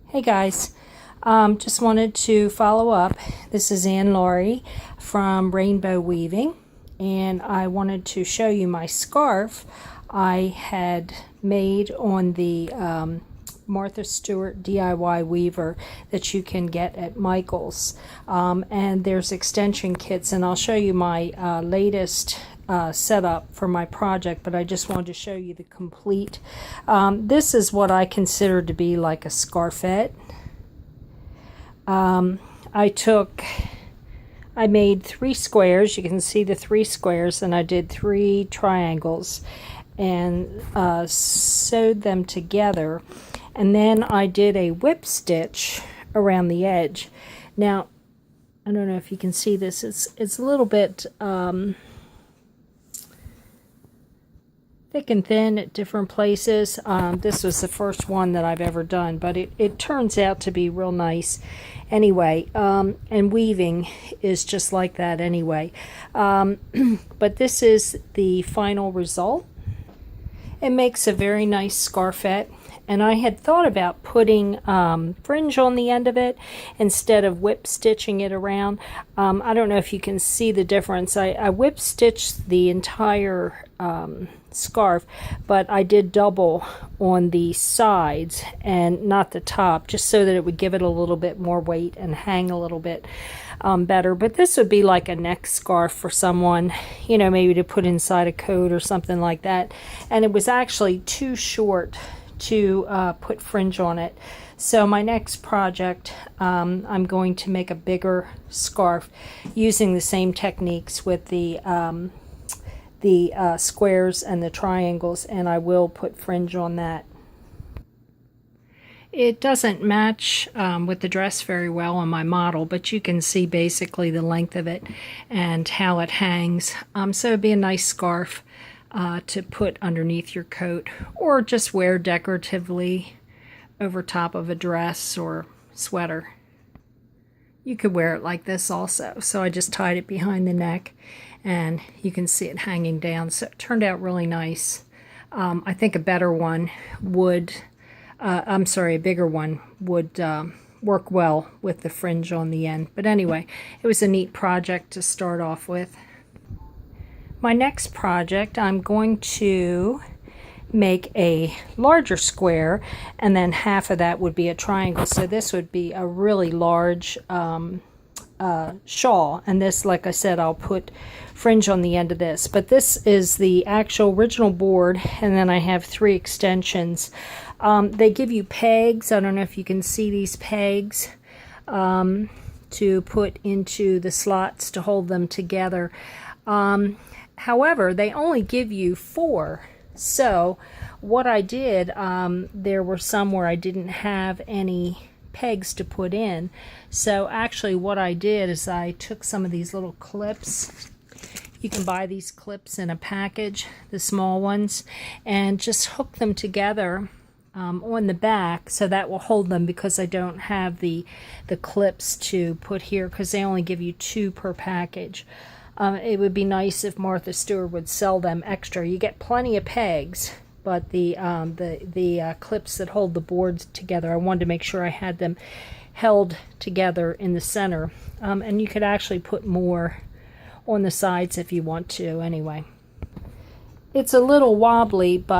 Hey guys, just wanted to follow up. This is Ann Laurie from Rainbow Weaving, and I wanted to show you my scarf I had made on the Martha Stewart DIY Weaver that you can get at Michael's. And there's extension kits, and I'll show you my latest setup for my project, but I just wanted to show you the complete. This is what I consider to be like a scarfette. I made 3 squares. You can see the 3 squares, and I did 3 triangles and sewed them together, and then I did a whip stitch around the edge. Now I don't know if you can see this, it's a little bit thick and thin at different places. This was the first one that I've ever done, but it turns out to be real nice anyway. And weaving is just like that anyway. But this is the final result. It makes a very nice scarfette, and I had thought about putting fringe on the end of it instead of whip stitching it around. I don't know if you can see the difference. I whip stitched the entire scarf, but I did double on the sides and not the top, just so that it would give it a little bit more weight and hang a little bit better. But this would be like a neck scarf for someone, you know, maybe to put inside a coat or something like that. And it was actually too short to put fringe on it. So my next project, I'm going to make a bigger scarf using the same techniques with the squares and the triangles, and I will put fringe on that. It doesn't match with the dress very well on my model, but you can see basically the length of it and how it hangs. So it'd be a nice scarf to put underneath your coat, or just wear decoratively over top of a dress or sweater. You could wear it like this also. So I just tied it behind the neck, and you can see it hanging down. So it turned out really nice. I think a better one would, a bigger one would work well with the fringe on the end. But anyway, it was a neat project to start off with. My next project, I'm going to make a larger square, and then half of that would be a triangle. So this would be a really large shawl, and this, like I said, I'll put fringe on the end of this. But this is the actual original board, and then I have 3 extensions. They give you pegs. I don't know if you can see these pegs to put into the slots to hold them together. However, they only give you 4. So what I did, there were some where I didn't have any pegs to put in. So actually what I did is I took some of these little clips. You can buy these clips in a package, the small ones, and just hook them together on the back, so that will hold them, because I don't have the clips to put here, because they only give you 2 per package. It would be nice if Martha Stewart would sell them extra. You get plenty of pegs, but the clips that hold the boards together, I wanted to make sure I had them held together in the center. And you could actually put more on the sides if you want to anyway. It's a little wobbly, but